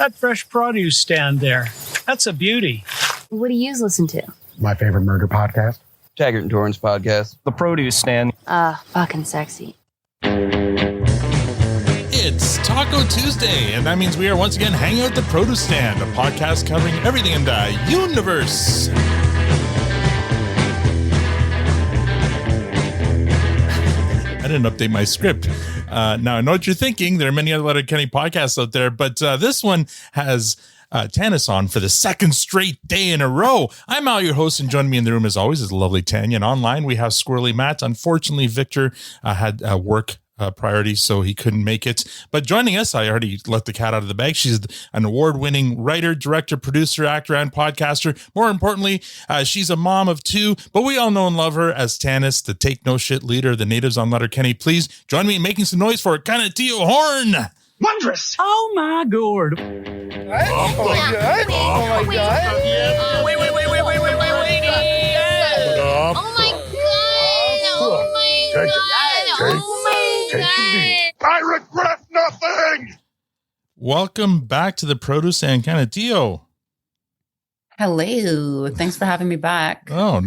That fresh produce stand there, that's a beauty. What do you listen to? My favorite murder podcast. Taggart and Torrance podcast. The produce stand. Fucking sexy. It's Taco Tuesday, and that means we are once again hanging out at the Produce Stand, a podcast covering everything in the universe. I didn't update my script. Now, I know what you're thinking. There are many other Letterkenny podcasts out there, but this one has Tanis on for the second straight day in a row. I'm Al, your host, and joining me in the room, as always, is the lovely Tanya. And online, we have Squirrely Matt. Unfortunately, Victor had work priorities, so he couldn't make it. But joining us, I already let the cat out of the bag. She's an award-winning writer, director, producer, actor, and podcaster. More importantly, she's a mom of two, but we all know and love her as Tanis, the take no shit leader of the natives on Letterkenny. Please join me in making some noise for Kaniehtiio Horn. Wondrous! Oh my god! Oh my god! Oh my god! Wait! Oh my god! Oh my god! I regret nothing. Welcome back to the Produce and Kaniehtiio. Hello. Thanks for having me back. Oh,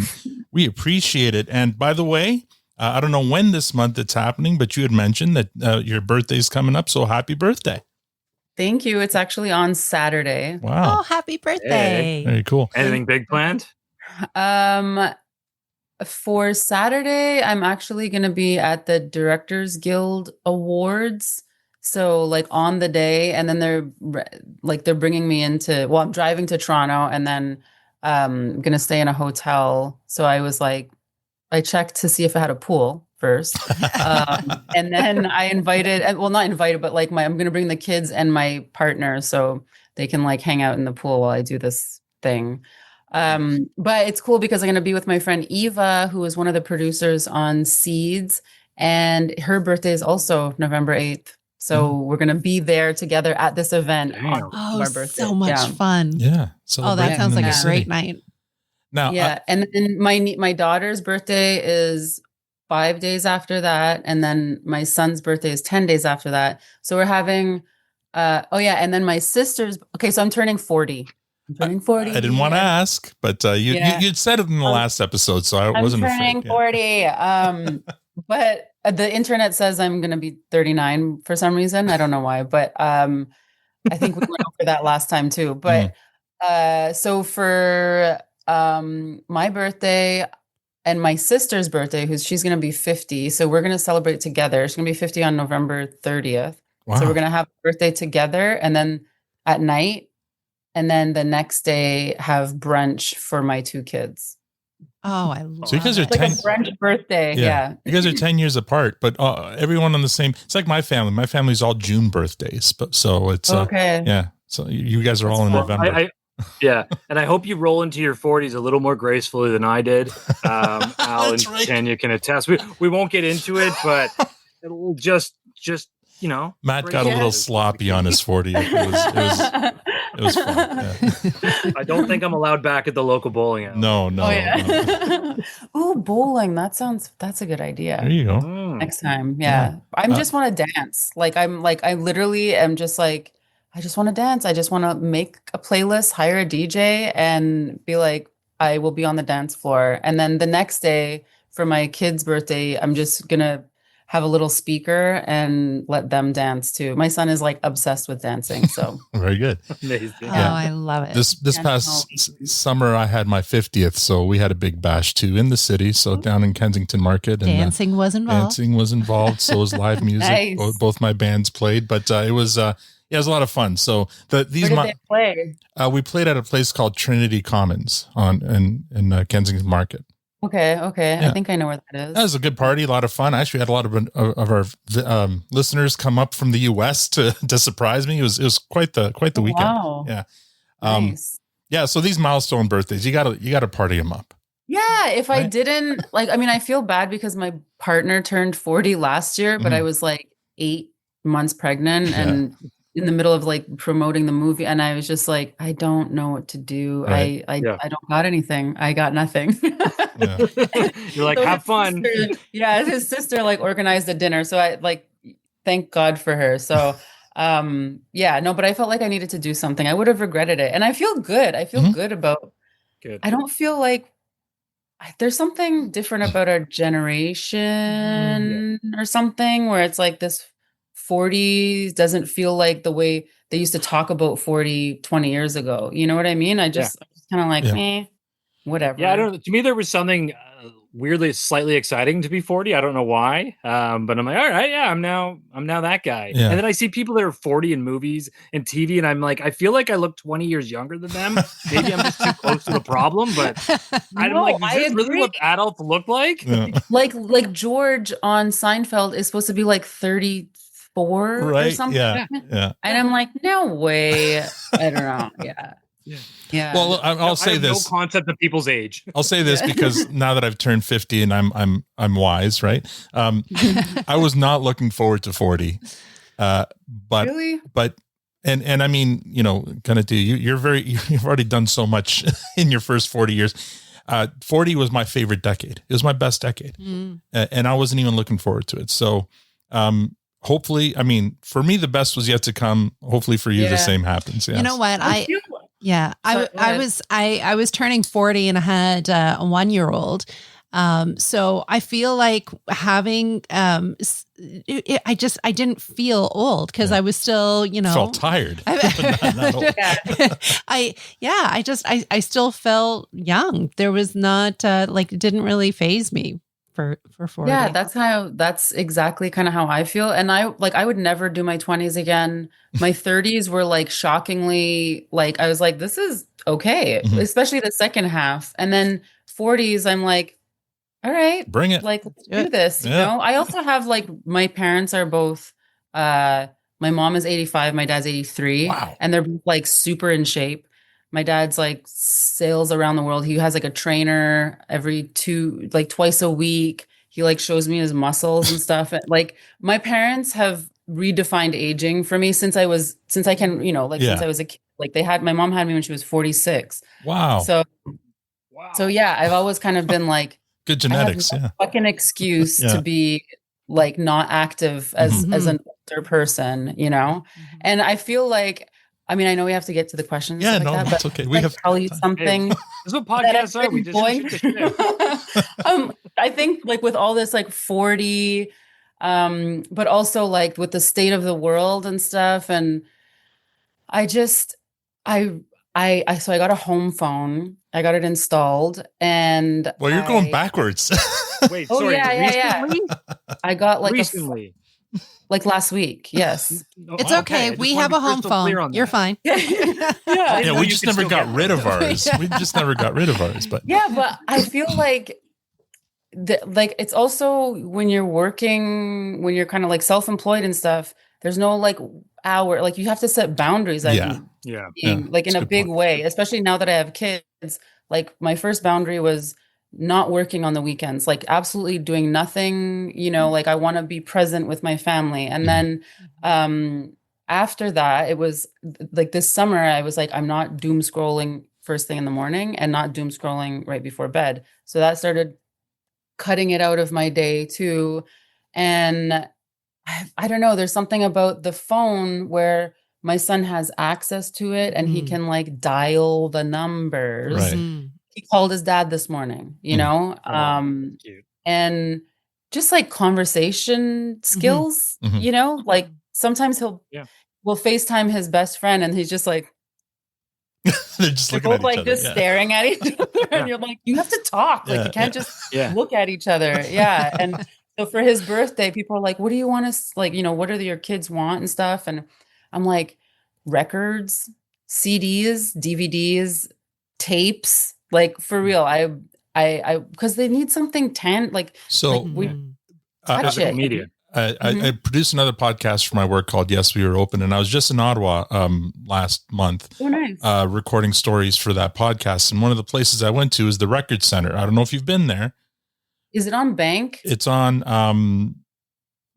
we appreciate it. And by the way, I don't know when this month it's happening, but you had mentioned that your birthday's coming up. So happy birthday. Thank you. It's actually on Saturday. Wow. Oh, happy birthday. Very cool. Anything big planned? For Saturday, I'm actually going to be at the Directors Guild Awards. So like on the day, and then they're bringing me I'm driving to Toronto, and then I'm going to stay in a hotel. So I was like, I checked to see if it had a pool first. And then I not invited, but like I'm going to bring the kids and my partner so they can like hang out in the pool while I do this thing. But it's cool because I'm going to be with my friend Eva, who is one of the producers on Seeds, and her birthday is also November 8th. So we're going to be there together at this event. On our birthday. So much fun. Yeah. Oh, that sounds like a great night. Now, yeah. And then my daughter's birthday is 5 days after that. And then my son's birthday is 10 days after that. So we're having, and then my sister's, so I'm turning 40. I'm turning 40. I didn't want to ask, but you'd said it in the last episode, so I wasn't turning afraid. 40. But the internet says I'm going to be 39 for some reason. I don't know why, but I think we went over that last time too. But so for my birthday and my sister's birthday, she's going to be 50. So we're going to celebrate together. She's going to be 50 on November 30th. Wow. So we're going to have a birthday together, and then at night, and then the next day have brunch for my two kids. Oh, I love so you guys are like a brunch birthday. Yeah. You guys are 10 years apart, but everyone on the same, it's like my family. My family's all June birthdays, but so it's okay. Yeah. So you guys are all in November. And I hope you roll into your 40s a little more gracefully than I did. Al and Tanya can attest. We won't get into it, but it'll just Matt got a little sloppy on his 40th. It was fun. Yeah. I don't think I'm allowed back at the local bowling alley. No. Oh, yeah. Ooh, bowling. That's a good idea. There you go. Next time. Yeah. I just want to dance. I literally am just like, I just want to dance. I just want to make a playlist, hire a DJ, and be like, I will be on the dance floor. And then the next day for my kid's birthday, I'm just going to have a little speaker and let them dance too. My son is like obsessed with dancing. So very good. Amazing. Oh, I love it. This past summer, I had my 50th. So we had a big bash too in the city. So down in Kensington Market. And dancing was involved. So was live music. Nice. Both my bands played, but it was a lot of fun. So where did they play? We played at a place called Trinity Commons in Kensington Market. Okay. Yeah. I think I know where that is. That was a good party, a lot of fun. I actually had a lot of our listeners come up from the U.S. to surprise me. It was quite the weekend. Wow. Yeah. Nice. Yeah. So these milestone birthdays, you gotta party them up. Yeah. If I didn't I feel bad because my partner turned 40 last year, but I was like 8 months pregnant and in the middle of like promoting the movie, and I was just like, I don't know what to do. Right. I don't got anything. I got nothing. Yeah. You're like, have fun. His sister like organized a dinner, so I like thank God for her. So Yeah, no, but I felt like I needed to do something. I would have regretted it. And I feel good. I feel good about Good. I don't feel like there's something different about our generation or something where it's like this 40s doesn't feel like the way they used to talk about 40, 20 years ago. You know what I mean? I'm just kind of like, whatever. Yeah, I don't know. To me, there was something weirdly, slightly exciting to be 40. I don't know why, but I'm like, all right, yeah, I'm now that guy. Yeah. And then I see people that are 40 in movies and TV, and I'm like, I feel like I look 20 years younger than them. Maybe I'm just too close to the problem, but I'm like, is this really what adults look like? Yeah. like George on Seinfeld is supposed to be like 34 or something. Yeah. And I'm like, no way. I don't know. Yeah. Well, I'll say this. No concept of people's age. I'll say this because now that I've turned 50 and I'm wise, right? I was not looking forward to 40. But really? But and I mean, you know, Kaniehtiio, you've already done so much in your first 40 years. 40 was my favorite decade. It was my best decade. And I wasn't even looking forward to it. So hopefully, I mean, for me, the best was yet to come. Hopefully for you, the same happens. Yes. You know what? I was turning 40 and I had a 1-year-old. So I feel like having, I didn't feel old because I was still, you know, felt tired. I still felt young. There was not, it didn't really faze me for 40. Yeah, that's exactly kind of how I feel. And I would never do my 20s again. My 30s were like shockingly, like, I was like, this is okay, especially the second half. And then 40s, I'm like, all right, bring it. Like, let's do this. You know, I also have like, my parents are both, my mom is 85, my dad's 83. Wow. And they're both like super in shape. My dad's like sails around the world. He has like a trainer twice a week. He like shows me his muscles and stuff. And, like, my parents have redefined aging for me since I was a kid. Like, my mom had me when she was 46. Wow. So yeah, I've always kind of been like, good genetics. I have no fucking excuse to be like not active as an older person, you know? And I feel like, I mean, I know we have to get to the questions. Yeah, like that, that's but okay. We have tell you something. This is what podcasts are. We just shoot the shit. I think like with all this like 40, but also like with the state of the world and stuff. And I got a home phone. I got it installed, and you're going backwards. Wait, oh, sorry. Yeah. I got like recently. Like last week, yes. It's okay. We have a home phone. You're fine. We just never got rid of ours. We just never got rid of ours. But yeah, but I feel like it's also when you're working, when you're kind of like self-employed and stuff, there's no like hour, like you have to set boundaries. Like in a big way, especially now that I have kids. Like my first boundary was not working on the weekends, like absolutely doing nothing, you know, like I want to be present with my family. And then after that, it was like this summer, I was like, I'm not doom scrolling first thing in the morning and not doom scrolling right before bed. So that started cutting it out of my day too. And I don't know, there's something about the phone where my son has access to it and he can like dial the numbers. Right. He called his dad this morning, you know, and just like conversation skills, you know, like sometimes we'll FaceTime his best friend and he's just like, they're just looking at each like other. just staring at each other. And you're like, you have to talk. Like you can't just look at each other. Yeah. And so for his birthday, people are like, what do you want us, like, you know, what do your kids want and stuff? And I'm like, records, CDs, DVDs, tapes. Like for real, I because they need something we touch it. Media. I produced another podcast for my work called Yes, We Are Open, and I was just in Ottawa last month. Oh, nice. Recording stories for that podcast. And one of the places I went to is the Record Center. I don't know if you've been there. Is it on Bank? It's on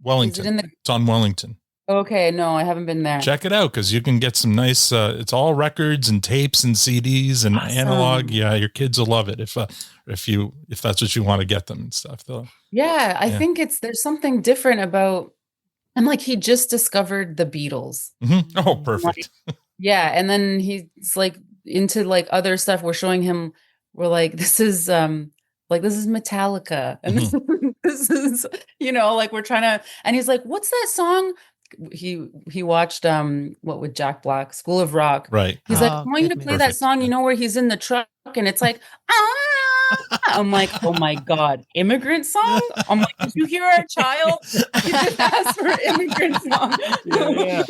Wellington. It's on Wellington. Okay, no, I haven't been there. Check it out because you can get some nice. It's all records and tapes and CDs and analog. Yeah, your kids will love it if that's what you want to get them and stuff. Though. Yeah, I think there's something different about. I'm like, he just discovered the Beatles. Oh, perfect. Yeah. And then he's like into like other stuff. We're showing him, we're like, this is Metallica. And this is, like we're trying to, and he's like, what's that song? He watched what with Jack Black, School of Rock. Right. He's like, I want you to play that song, where he's in the truck and it's like, I'm like, oh my God, immigrant song? I'm like, did you hear our child? He just asked for immigrant song. Yeah.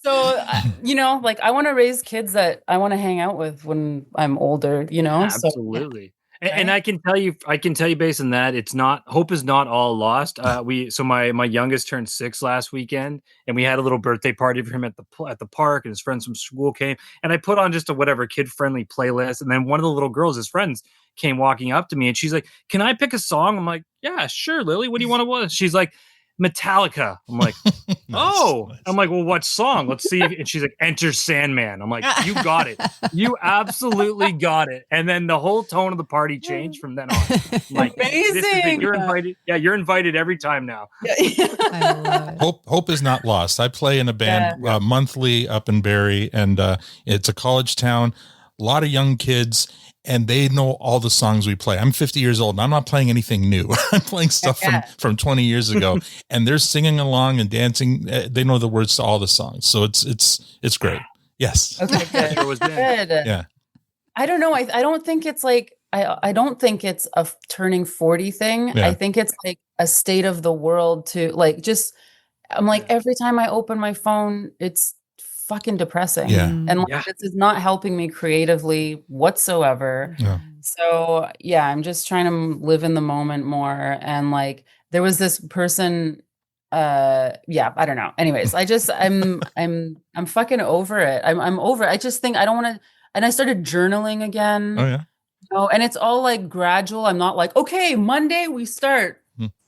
So, like I want to raise kids that I want to hang out with when I'm older, Absolutely. So, and I can tell you based on that, hope is not all lost. My youngest turned 6 last weekend, and we had a little birthday party for him at the park, and his friends from school came, and I put on just a whatever kid-friendly playlist, and then one of the little girls, his friends, came walking up to me, and she's like, "Can I pick a song?" I'm like, "Yeah, sure, Lily. What do you want to watch?" She's like, Metallica. I'm like, nice. I'm like, well, what song? Let's see. And she's like, Enter Sandman. I'm like, you got it. You absolutely got it. And then the whole tone of the party changed from then on. I'm like, amazing. You're invited. Yeah, you're invited every time now. Hope is not lost. I play in a band monthly up in Barrie, and it's a college town. A lot of young kids, and they know all the songs we play. I'm 50 years old, and I'm not playing anything new. I'm playing stuff from 20 years ago, and they're singing along and dancing. They know the words to all the songs, so it's great. Yes. Okay, good. Yeah. I don't know. I don't think it's like I don't think it's a turning 40 thing. Yeah. I think it's like a state of the world to like just. I'm like every time I open my phone, it's fucking depressing. Yeah. And this is not helping me creatively whatsoever. Yeah. So I'm just trying to live in the moment more. And like there was this person, I don't know. Anyways, I'm fucking over it. I'm over it. I just think I don't want to, and I started journaling again. Oh yeah. And it's all like gradual. I'm not like, okay, Monday we start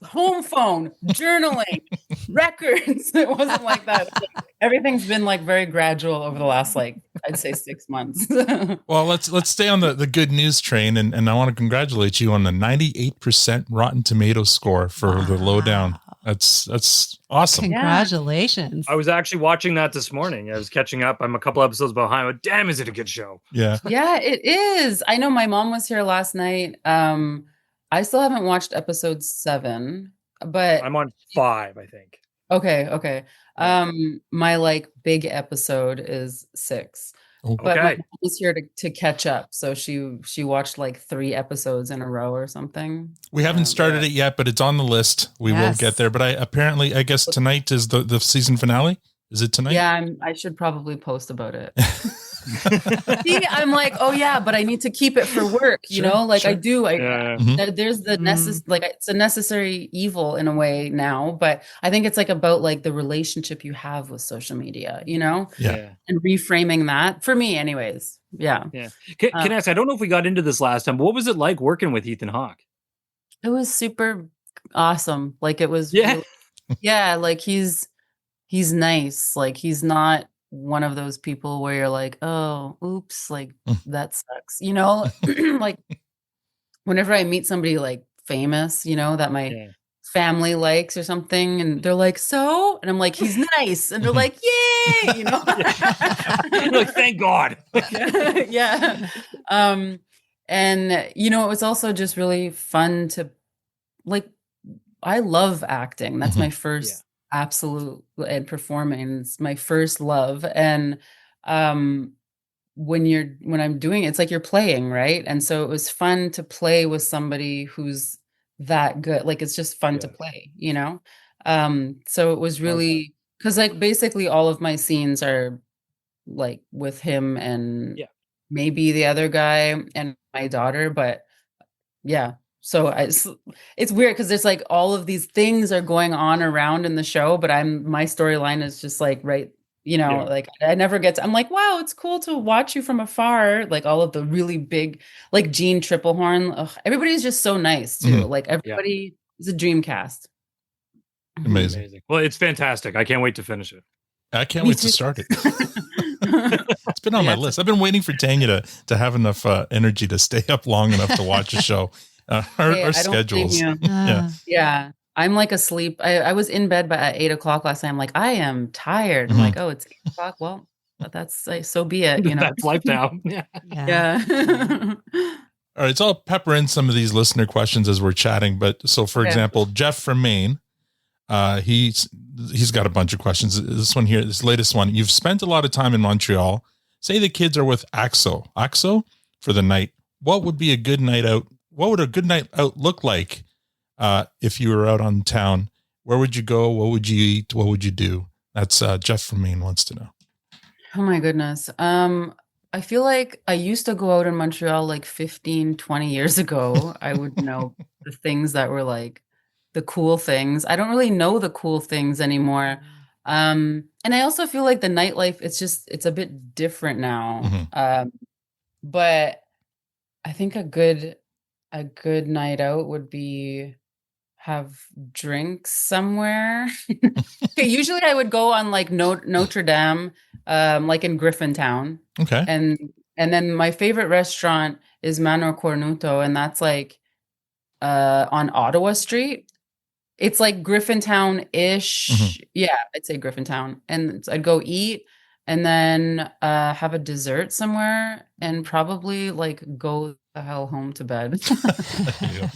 home phone, journaling, records. It wasn't like that. Everything's been like very gradual over the last I'd say 6 months. Well, let's stay on the good news train, and I want to congratulate you on the 98% Rotten Tomatoes score for the Lowdown. That's awesome. Congratulations. I was actually watching that this morning. I was catching up. I'm a couple episodes behind, but damn, is it a good show? Yeah. Yeah, it is. I know my mom was here last night. I still haven't watched episode 7, but I'm on 5, I think. Okay. My big episode is 6. But my mom was here to catch up, so she watched 3 episodes in a row or something. We haven't started it yet, but it's on the list. We will get there. But I guess tonight is the season finale. Is it tonight? Yeah, I should probably post about it. See, I'm like, oh yeah, but I need to keep it for work, I do. There's the it's a necessary evil in a way now, but I think it's about the relationship you have with social media, and reframing that for me, anyways. Yeah. Can I ask? I don't know if we got into this last time, but what was it like working with Ethan Hawke? It was super awesome. It was, he's nice. He's not one of those people where you're like, oh, oops, that sucks. Whenever I meet somebody famous, that my family likes or something, and they're like, so, and I'm like, he's nice, and they're like, yay, thank God. Yeah. And it was also just really fun to I love acting. That's my first absolute, and performing. It's my first love. And when I'm doing it, it's like you're playing, right? And so it was fun to play with somebody who's that good. It's just fun to play, so it was really, because basically all of my scenes are with him and maybe the other guy and my daughter, but so it's weird because there's all of these things are going on around in the show, but my storyline is just right, I never get to, I'm like, wow, it's cool to watch you from afar. All of the really big, Jean Triplehorn. Everybody's just so nice too. Everybody is a dream cast. Amazing. Well, it's fantastic. I can't wait to finish it. I can't wait to start it. It's been on my list. I've been waiting for Tanya to have enough energy to stay up long enough to watch a show. Our schedules. Yeah. I'm like asleep. I was in bed by at 8 o'clock last night. I'm like, I am tired. I'm Mhm. like, oh, it's 8 o'clock. Well, but that's like, so be it. You know, That's life now. Yeah. yeah. All right, so I'll pepper in some of these listener questions as we're chatting. But so, for Okay. example, Jeff from Maine, he's got a bunch of questions. This one here, this latest one. You've spent a lot of time in Montreal. Say the kids are with AXO for the night. What would be a good night out? What would a good night out look like if you were out on town? Where would you go? What would you eat? What would you do? That's Jeff from Maine wants to know. Oh my goodness. I feel like I used to go out in Montreal like 15, 20 years ago. I would know the things that were like the cool things. I don't really know the cool things anymore. And I also feel like the nightlife, it's a bit different now. Mhm. But I think a good night out would be have drinks somewhere. Okay, usually I would go on like Notre Dame, like in Griffintown. Okay. And then my favorite restaurant is Mano Cornuto, and that's like on Ottawa Street. It's like Griffintown-ish. Mhm. Yeah, I'd say Griffintown. And I'd go eat and then have a dessert somewhere and probably like go the hell home to bed.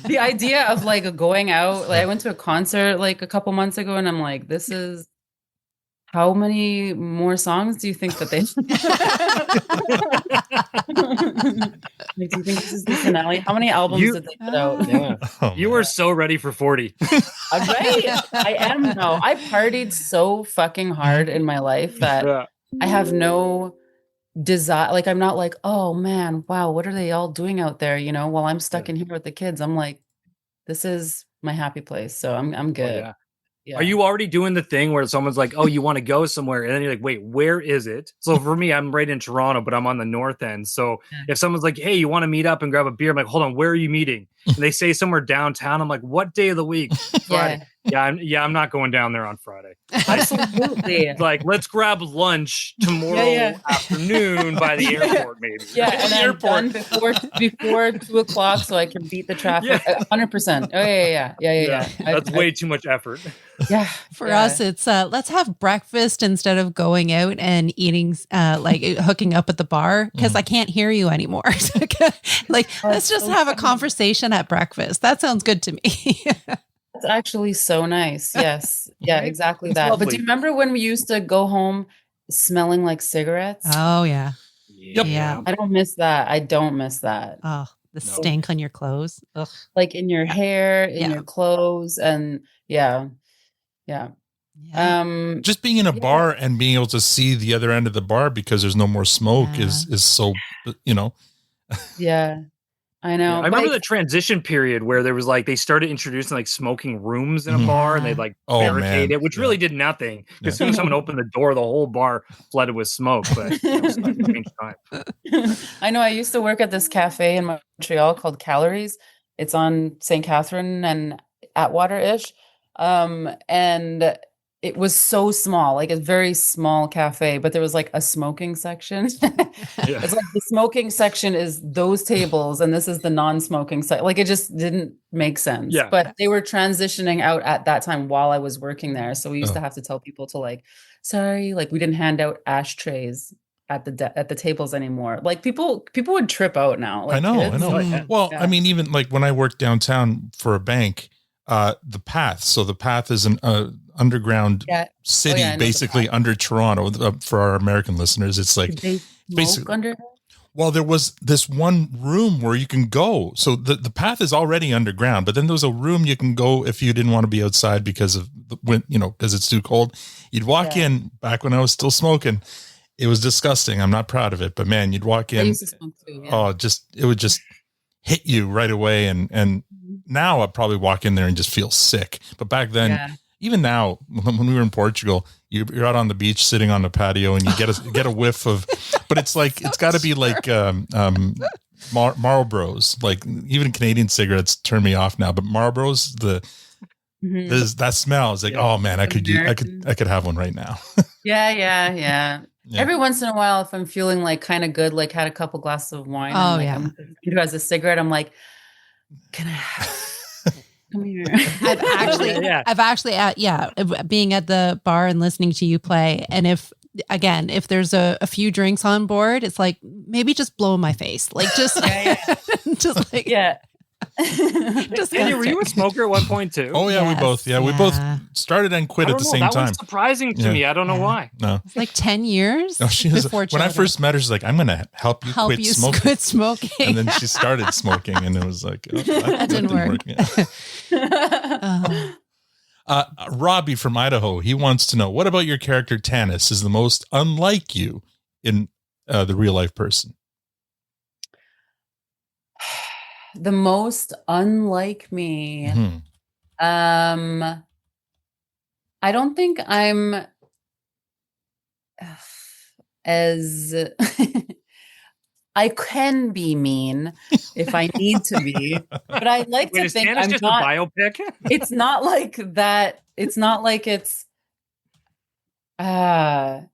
The idea of like going out, like I went to a concert like a couple months ago and I'm like, this is how many more songs do you think that they like, do you think this is the finale? How many albums did they put out? Yeah. Oh, You were so ready for 40. Right. I am now. I partied so fucking hard in my life that Yeah. I have no desire. Like, I'm not like, oh man, wow, what are they all doing out there? You know, while I'm stuck in here with the kids, I'm like, this is my happy place. So I'm Oh, good. yeah. Yeah. Are you already doing the thing where someone's like, oh, you want to go somewhere? And then you're like, wait, where is it? So for me, I'm right in Toronto, but I'm on the north end. So if someone's like, hey, you want to meet up and grab a beer? I'm like, hold on, where are you meeting? And they say somewhere downtown. I'm like, what day of the week? Friday. I'm not going down there on Friday. Absolutely. Like, let's grab lunch tomorrow afternoon by the airport, maybe. Yeah, and then done before 2 o'clock so I can beat the traffic. 100%. Oh yeah. That's way too much effort. Yeah. For us, it's let's have breakfast instead of going out and eating, like hooking up at the bar because I can't hear you anymore. Like, let's just have a conversation at breakfast. That sounds good to me. That's actually so nice. Yes. Yeah, exactly that. lovely. But do you remember when we used to go home smelling like cigarettes? Oh yeah. Yep. Yeah. I don't miss that. I don't miss that. Oh, the stink on your clothes. Ugh. Like in your hair, in your clothes, and yeah. Just being in a bar and being able to see the other end of the bar because there's no more smoke is so, you know. Yeah. I know. I remember the transition period where there was like they started introducing like smoking rooms in a bar and they'd like barricade it, which really did nothing. Because as soon as someone opened the door, the whole bar flooded with smoke. But it was like a strange time. I know. I used to work at this cafe in Montreal called Calories. It's on St. Catherine and Atwater-ish. And it was so small, like a very small cafe, but there was like a smoking section. It's like the smoking section is those tables and this is the non-smoking side. Like it just didn't make sense. Yeah. But they were transitioning out at that time while I was working there. So we used to have to tell people to like, sorry, like we didn't hand out ashtrays at the tables anymore. Like people would trip out now. Like I know. kids. Well, I mean, even like when I worked downtown for a bank, the Path. So the Path is an underground city, basically under Toronto. For our American listeners, it's like basically under. Well, there was this one room where you can go. So the Path is already underground, but then there was a room you can go if you didn't want to be outside because of because it's too cold. You'd walk in back when I was still smoking. It was disgusting. I'm not proud of it, but man, you'd walk in. I used to smoke too, it would just hit you right away. And now I'd probably walk in there and just feel sick. But back then, even now, when we were in Portugal, you're out on the beach sitting on the patio and you get a whiff of, but it's like, it's got to be like Marlboros. Like even Canadian cigarettes turn me off now, but Marlboros, that smell is like, oh man, I could have one right now. Yeah. Every once in a while, if I'm feeling like kind of good, like had a couple glasses of wine, who has a cigarette, I'm like, can I have come here. I've actually, being at the bar and listening to you play. And if there's a few drinks on board, it's like, maybe just blow in my face. Like just, just like, just Kanye, were you a smoker at one point too? Oh yeah, Yes, we both started and quit at the same that time. was surprising to me. I don't know why. No, it's like 10 years. no, she was, before when I children. first met her, she's like, I'm going to help you quit smoking. Quit smoking. And then she started smoking, and it was like, that didn't work. Yeah. Robbie from Idaho, he wants to know, what about your character Tanis is the most unlike you in the real life person? The most unlike me. Mm-hmm. I don't think I'm as I can be mean if I need to be, but I like to think I'm just not. A biopic? It's not like that. It's not like it's. Like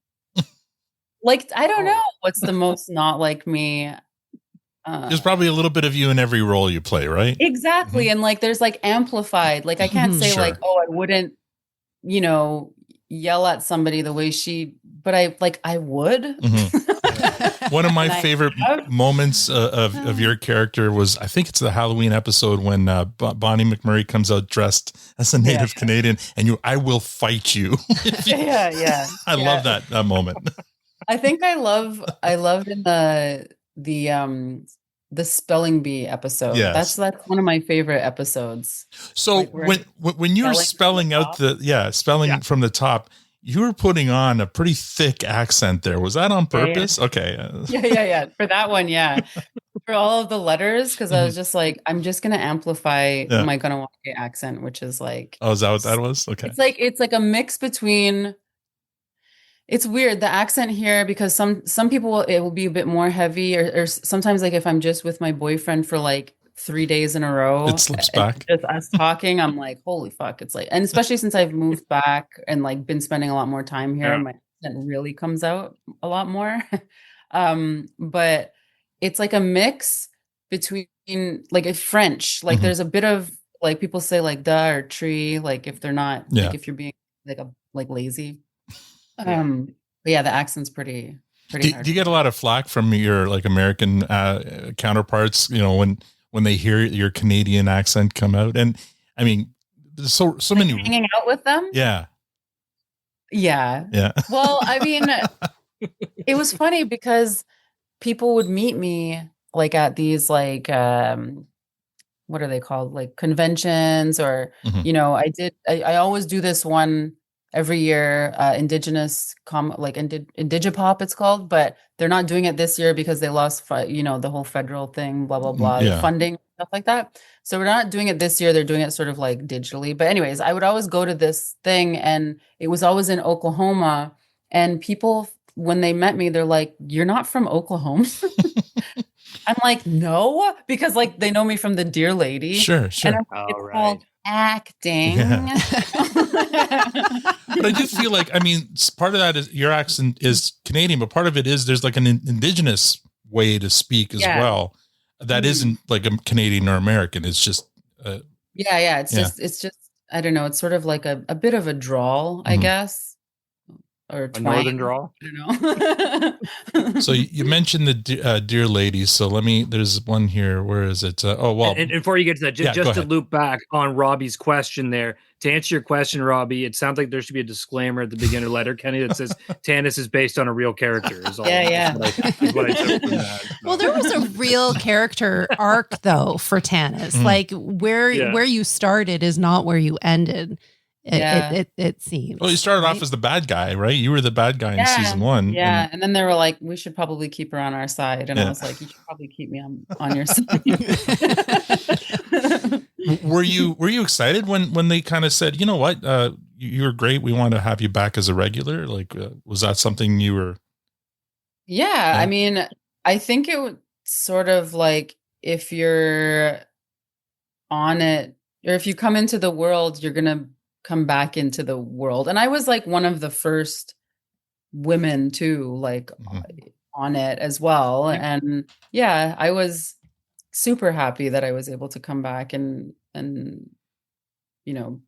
I don't know what's the most not like me. There's probably a little bit of you in every role you play, right? Exactly. Mm-hmm. And like there's like amplified. Like I can't say Sure. like, oh, I wouldn't, yell at somebody the way but I would. Mm-hmm. One of my favorite moments of your character was, I think it's the Halloween episode when Bonnie McMurray comes out dressed as a native Canadian, and I will fight you. Yeah. I love that moment. I think I loved in the spelling bee episode. Yes. That's one of my favorite episodes. So when you were spelling out spelling from the top, you were putting on a pretty thick accent there. Was that on purpose? Yeah. Okay. Yeah. For that one, yeah. For all of the letters, because I was just like, I'm just gonna amplify my Ganawake accent, which is like, oh, is that what that was? Okay. It's like a mix between. It's weird, the accent here, because some people it will be a bit more heavy, or sometimes like if I'm just with my boyfriend for like 3 days in a row, it slips back. Just us talking, I'm like, holy fuck! It's like, and especially since I've moved back and like been spending a lot more time here, my accent really comes out a lot more. But it's like a mix between like a French, like there's a bit of like people say like "da" or "tree," like if they're not, like if you're being like lazy. But yeah, the accent's pretty hard. Do you get a lot of flack from your like American counterparts, when they hear your Canadian accent come out? And I mean, there's so many hanging out with them. Yeah. Well, I mean, it was funny because people would meet me like at these like what are they called, like conventions, or I always do this one every year, Indigenous Indigipop it's called, but they're not doing it this year because they lost the whole federal thing, blah blah blah, funding, stuff like that. So we're not doing it this year. They're doing it sort of like digitally. But anyways, I would always go to this thing, and it was always in Oklahoma, and people, when they met me, they're like, "You're not from Oklahoma?" I'm like, "No," because like they know me from the Dear Lady. Sure. And it's called acting. But I do feel like, I mean, part of that is your accent is Canadian, but part of it is there's like an indigenous way to speak as well. That isn't like a Canadian or American. It's just it's just I don't know. It's sort of like a bit of a drawl, I guess. Or a northern drawl. I don't know. So you mentioned the Dear Ladies. So there's one here. Where is it? And before you get to that, just to loop back on Robbie's question there, to answer your question, Robbie, it sounds like there should be a disclaimer at the beginner letter, Kenny, that says Tanis is based on a real character. Is all. Yeah. Is what I took from that. Well, there was a real character arc though for Tanis. Like where you started is not where you ended. It seems. Well, you started off as the bad guy, right? You were the bad guy in season 1. Yeah, and then they were like, "We should probably keep her on our side," and I was like, "You should probably keep me on your side." Were you excited when they kind of said, "You know what, you're great. We want to have you back as a regular"? Like, was that something you were? Yeah, I mean, I think it would sort of like if you're on it, or if you come into the world, you're gonna come back into the world. And I was like one of the first women too, like on it as well. And I was super happy that I was able to come back and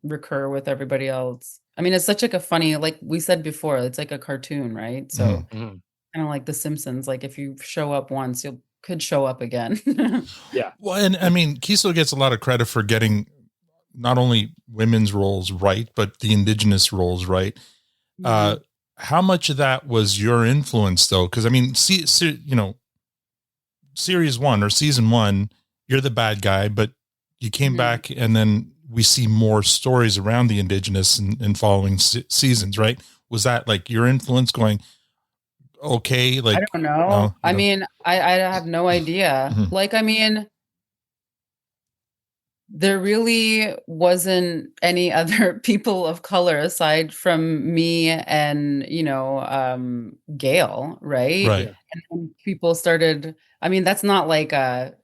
recur with everybody else. I mean, it's such like a funny, like we said before, it's like a cartoon, right? So Mhm. kind of like The Simpsons, like if you show up once, you could show up again. Yeah. Well, and I mean, Kiso gets a lot of credit for getting not only women's roles right, but the indigenous roles right. How much of that was your influence, though? Because I mean, series one or season one, you're the bad guy, but you came back, and then we see more stories around the indigenous in following seasons, right? Was that like your influence going? Okay, like I don't know. no, I mean, I have no idea. Mhm. Like, I mean, there really wasn't any other people of color aside from me and, Gail, right? Right. And then people started, I mean, that's not like a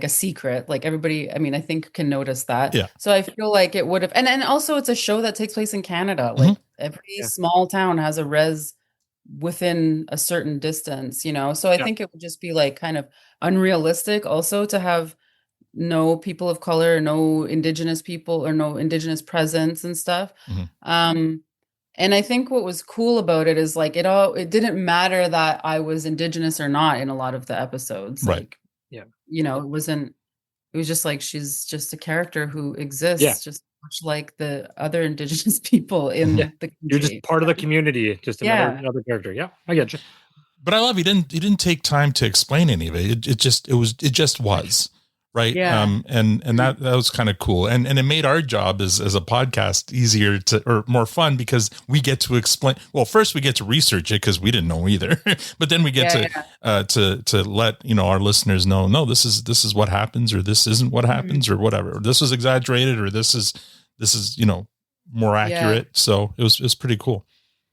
secret. Like everybody, I mean, I think can notice that. Yeah. So I feel like it would have, and also it's a show that takes place in Canada. Like every small town has a res within a certain distance, So I think it would just be like kind of unrealistic also to have no people of color, no indigenous people or no indigenous presence and stuff. And I think what was cool about it is like it didn't matter that I was indigenous or not in a lot of the episodes. Right. Like, it was just like she's just a character who exists just much like the other indigenous people in the country. You're just part of the community, just another character. Yeah, I get you. But I love you didn't take time to explain any of it. It just was. Right. Yeah. And that was kind of cool. And it made our job as a podcast easier or more fun because we get to explain. Well, first we get to research it because we didn't know either, but then we get to let, our listeners know, no, this is what happens, or this isn't what happens, or whatever. This is exaggerated, or this is, more accurate. So it was pretty cool.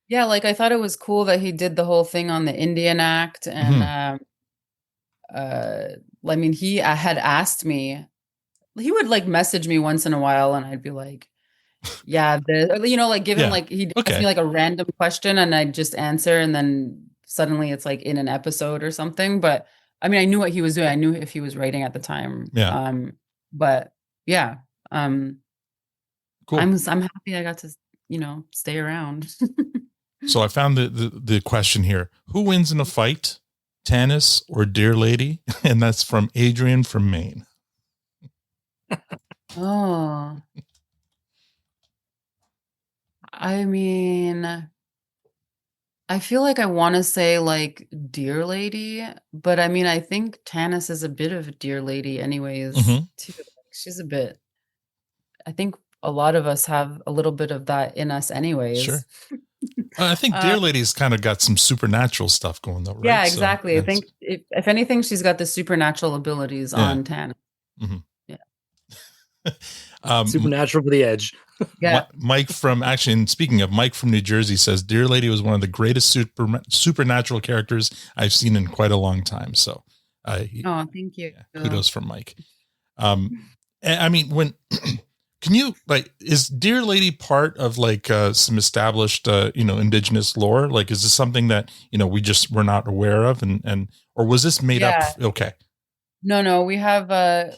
Yeah. Like I thought it was cool that he did the whole thing on the Indian Act and, I mean, he had asked me, he would like message me once in a while and I'd be like, yeah, like give him like, he'd ask me like a random question and I'd just answer. And then suddenly it's like in an episode or something. But I mean, I knew what he was doing. I knew if he was writing at the time. Yeah. But yeah, cool. I'm happy I got to, stay around. So I found the question here: who wins in a fight, Tanis or Dear Lady? And that's from Adrian from Maine. Oh, I mean, I feel like I want to say like Dear Lady, but I mean, I think Tanis is a bit of a Dear Lady anyways, too. She's a bit, I think a lot of us have a little bit of that in us anyways. Sure. I think Dear Lady's kind of got some supernatural stuff going though, right? Yeah, exactly. So, I think if anything, she's got the supernatural abilities on Tanis. Yeah. Supernatural for the edge. Yeah. Mike and speaking of Mike from New Jersey says, Dear Lady was one of the greatest supernatural characters I've seen in quite a long time. So, thank you. Yeah, kudos from Mike. I mean, can you is Dear Lady part of some established, indigenous lore? Like, is this something that, we're not aware of or was this made up? Okay. No, we have, I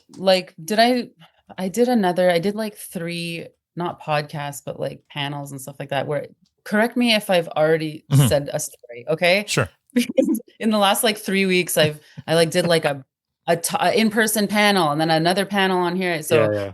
did like 3, not podcasts, but like panels and stuff like that where, correct me if I've already said a story. Okay. Sure. Because in the last 3 weeks, I did like a in-person panel and then another panel on here. So,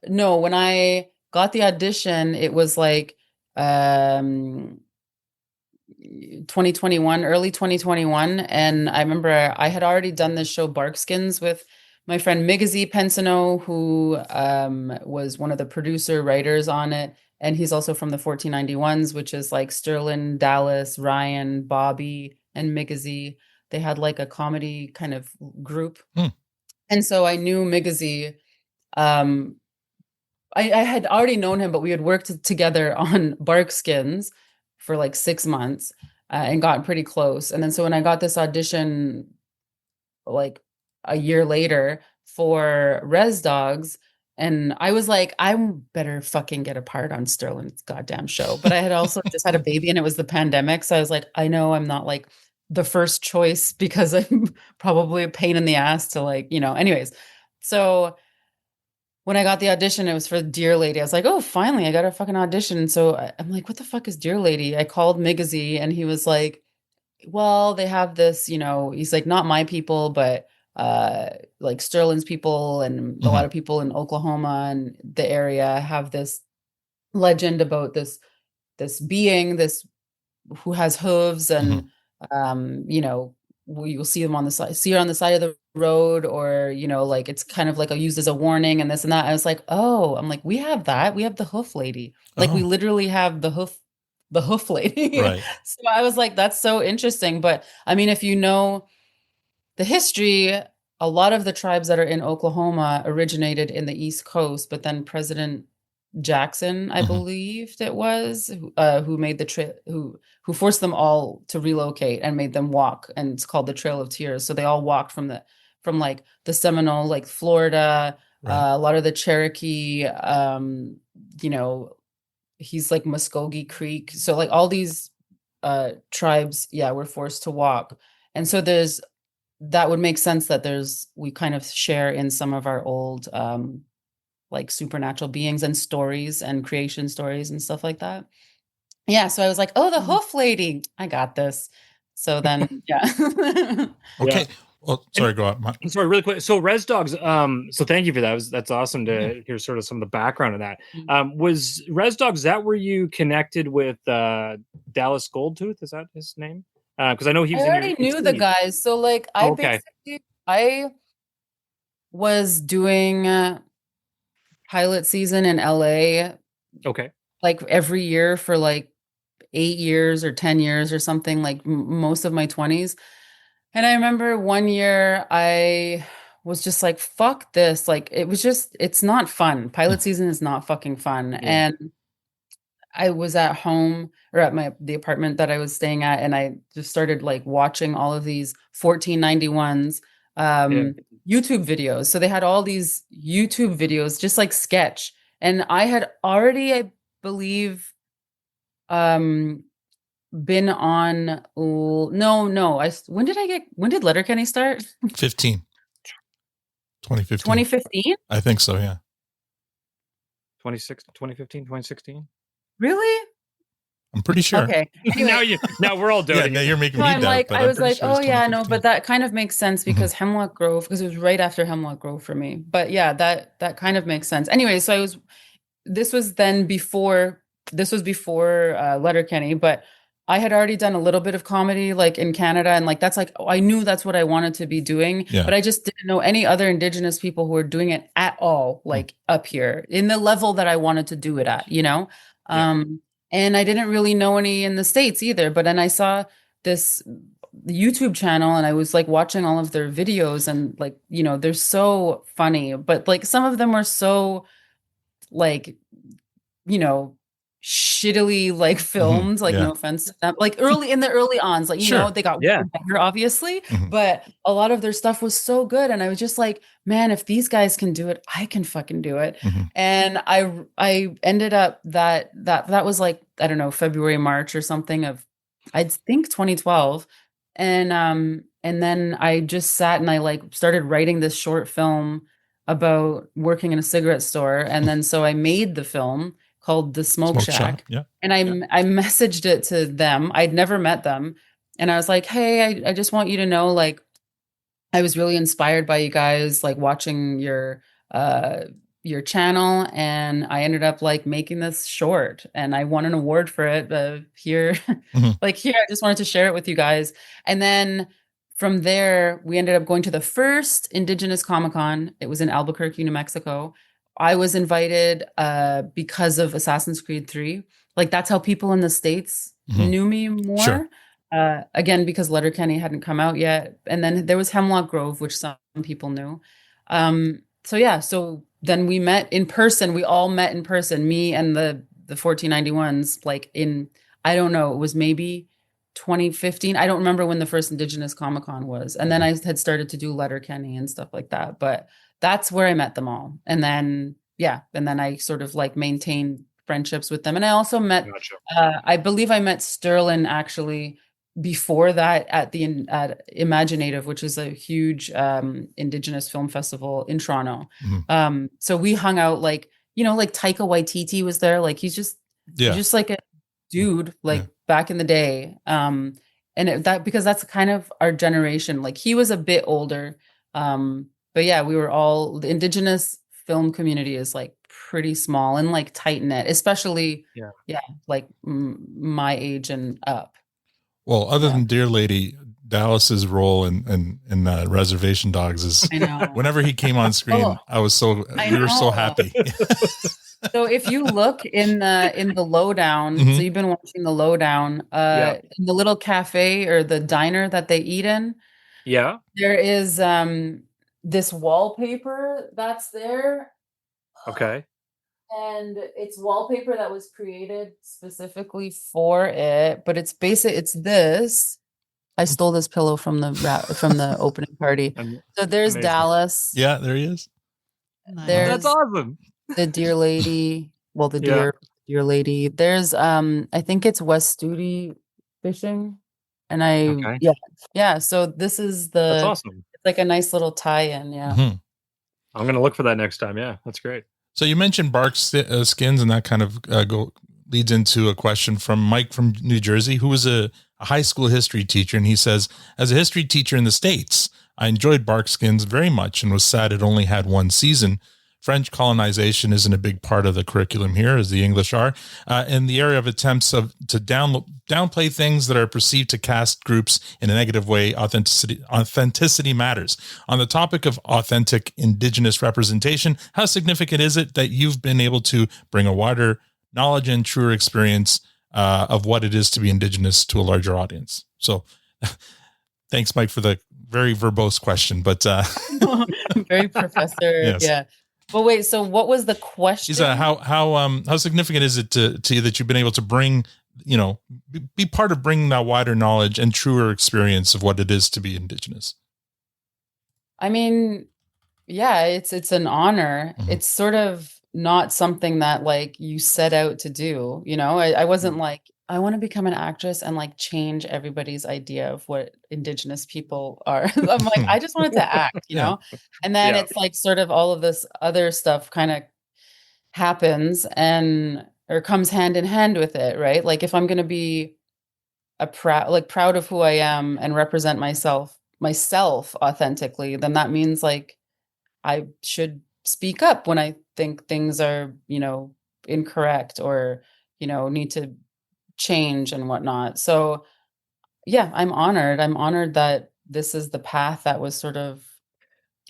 no, when I got the audition, it was 2021, early 2021. And I remember I had already done this show Barkskins with my friend Migazy Pensano, who was one of the producer writers on it. And he's also from the 1491s, which is like Sterling, Dallas, Ryan, Bobby, and Migazy. They had like a comedy kind of group. And so I knew Migazy. I had already known him, but we had worked together on Barkskins for 6 months and gotten pretty close. And then so when I got this audition a year later for Res Dogs, and I was like, I better fucking get a part on Sterling's goddamn show. But I had also just had a baby and it was the pandemic. So I was like, I know I'm not the first choice because I'm probably a pain in the ass to anyways. So when I got the audition, it was for Dear Lady. I was like, oh, finally, I got a fucking audition. So I'm like, what the fuck is Dear Lady? I called Migazy and he was like, well, they have this, he's like, not my people, but like Sterling's people and a lot of people in Oklahoma and the area have this legend about this being, this who has hooves and you'll see them on the side, see her on the side of the road, or like it's kind of like used as a warning and this and that. I was like, oh, I'm like, we have that. We have the hoof lady. Like we literally have the hoof lady. Right. So I was like, that's so interesting. But I mean, if you know the history, a lot of the tribes that are in Oklahoma originated in the East Coast, but then President Jackson, I believed it was, who made the who forced them all to relocate and made them walk, and it's called the Trail of Tears. So they all walked from like the Seminole, like Florida, a lot of the Cherokee, he's like Muskogee Creek. So like all these tribes, were forced to walk. And so that would make sense that we kind of share in some of our old like supernatural beings and stories and creation stories and stuff like that. Yeah. So I was like, oh, the hoof lady, I got this. So then, yeah. Okay. Well, sorry, go on. I'm sorry, really quick. So Res Dogs, so thank you for that. That's awesome to hear sort of some of the background of that. Was Res Dogs, that where you connected with Dallas Goldtooth? Is that his name? Because I know he was. I already knew the guys. So like, I was doing pilot season in LA. Okay. Like every year for like 8 years or 10 years or something, like most of my 20s. And I remember one year I was just like, fuck this. Like, it's not fun. Pilot season is not fucking fun. Yeah. And I was at home or at the apartment that I was staying at. And I just started like watching all of these 1491s, YouTube videos. So they had all these YouTube videos, just like sketch. And I had already, I believe, been on when did Letterkenny start? 2015. 2015? I think so, yeah. 2015, 2016? Really? I'm pretty sure. Okay. Anyway. now we're all doing. Now you're making me doubt. Like, I was like, sure oh yeah, no, but that kind of makes sense because Hemlock Grove, because it was right after Hemlock Grove for me. But yeah, that kind of makes sense. Anyway, so this was before Letterkenny, but I had already done a little bit of comedy like in Canada, and like that's like I knew that's what I wanted to be doing, but I just didn't know any other Indigenous people who were doing it at all, like up here in the level that I wanted to do it at, and I didn't really know any in the States either. But then I saw this YouTube channel and I was like watching all of their videos, and like, they're so funny, but like some of them were so like, shittily like filmed, like no offense to them, like in the early ons, like they got better, obviously, but a lot of their stuff was so good, and I was just like, man, if these guys can do it, I can fucking do it. And I ended up that was like, I don't know, February, March or something of, I think 2012, and then I just sat and I like started writing this short film about working in a cigarette store, and then so I made the film called The Smoke Shack. And I messaged it to them. I'd never met them. And I was like, hey, I just want you to know, like, I was really inspired by you guys, like watching your channel. And I ended up like making this short and I won an award for it here. Like here, I just wanted to share it with you guys. And then from there, we ended up going to the first Indigenous Comic-Con. It was in Albuquerque, New Mexico. I was invited because of Assassin's Creed 3. Like that's how people in the States knew me more. Sure. Again, because Letterkenny hadn't come out yet. And then there was Hemlock Grove, which some people knew. So then we met in person. We all met in person, me and the 1491s, like in, I don't know, it was maybe 2015. I don't remember when the first Indigenous Comic-Con was. And then I had started to do Letterkenny and stuff like that. But that's where I met them all. And then, I sort of like maintained friendships with them. And I also met, I believe I met Sterling actually before that at Imaginative, which is a huge Indigenous film festival in Toronto. So we hung out like, like Taika Waititi was there. Like he's just like a dude, like back in the day. And because that's kind of our generation. Like he was a bit older. But yeah, we were all, the Indigenous film community is like pretty small and like tight knit, especially like my age and up. Well, other than Dear Lady, Dallas's role in Reservation Dogs is whenever he came on screen, we were so happy. So if you look in the lowdown, so you've been watching the lowdown, in the little cafe or the diner that they eat in, there is this wallpaper that's there. Okay. And it's wallpaper that was created specifically for it, but it's this. I stole this pillow from the opening party. So there's amazing. Dallas. Yeah, there he is. There's That's awesome. The dear lady. Well, the dear lady. There's I think it's West Studi fishing. And so this is that's awesome. It's like a nice little tie-in. I'm gonna look for that next time. Yeah, that's great. So you mentioned bark skins, and that kind of leads into a question from Mike from New Jersey, who was a high school history teacher. And he says, as a history teacher in the States, I enjoyed bark skins very much and was sad it only had one season. French colonization isn't a big part of the curriculum here, as the English are, in the area of attempts to downplay things that are perceived to cast groups in a negative way. Authenticity matters. On the topic of authentic Indigenous representation, how significant is it that you've been able to bring a wider knowledge and truer experience of what it is to be Indigenous to a larger audience? So thanks, Mike, for the very verbose question, but very professor. Yes. Yeah. Well, wait. So, what was the question? How significant is it to you that you've been able to bring, be part of bringing that wider knowledge and truer experience of what it is to be Indigenous? I mean, yeah, it's an honor. It's sort of not something that like you set out to do. I wasn't like, I want to become an actress and like change everybody's idea of what Indigenous people are. I'm like, I just wanted to act, know? And then it's like sort of all of this other stuff kind of happens or comes hand in hand with it, right? Like if I'm going to be proud of who I am and represent myself authentically, then that means like I should speak up when I think things are, incorrect or, need to change and whatnot. So yeah, I'm honored. I'm honored that this is the path that was sort of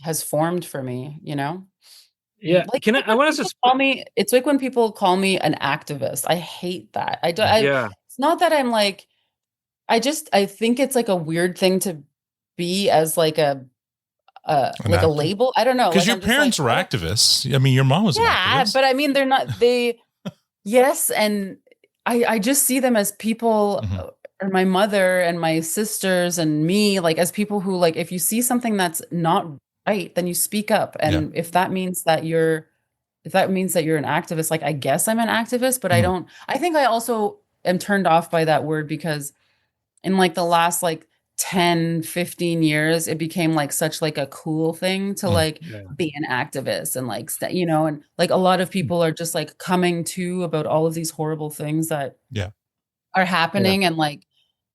has formed for me, Yeah. Like I want to call me, it's like when people call me an activist. I hate that. It's not that I'm like, I think it's like a weird thing to be as like a label. I don't know. Because your parents were activists. I mean, your mom was an activist. But I mean, they're not, yes. And I just see them as people or my mother and my sisters and me, like as people who like, if you see something that's not right, then you speak up. And if that means that you're an activist, like, I guess I'm an activist, but I think I also am turned off by that word because in like the last like 10, 15 years, it became like such like a cool thing to like be an activist and like, and like a lot of people are just like coming to about all of these horrible things that are happening. And like,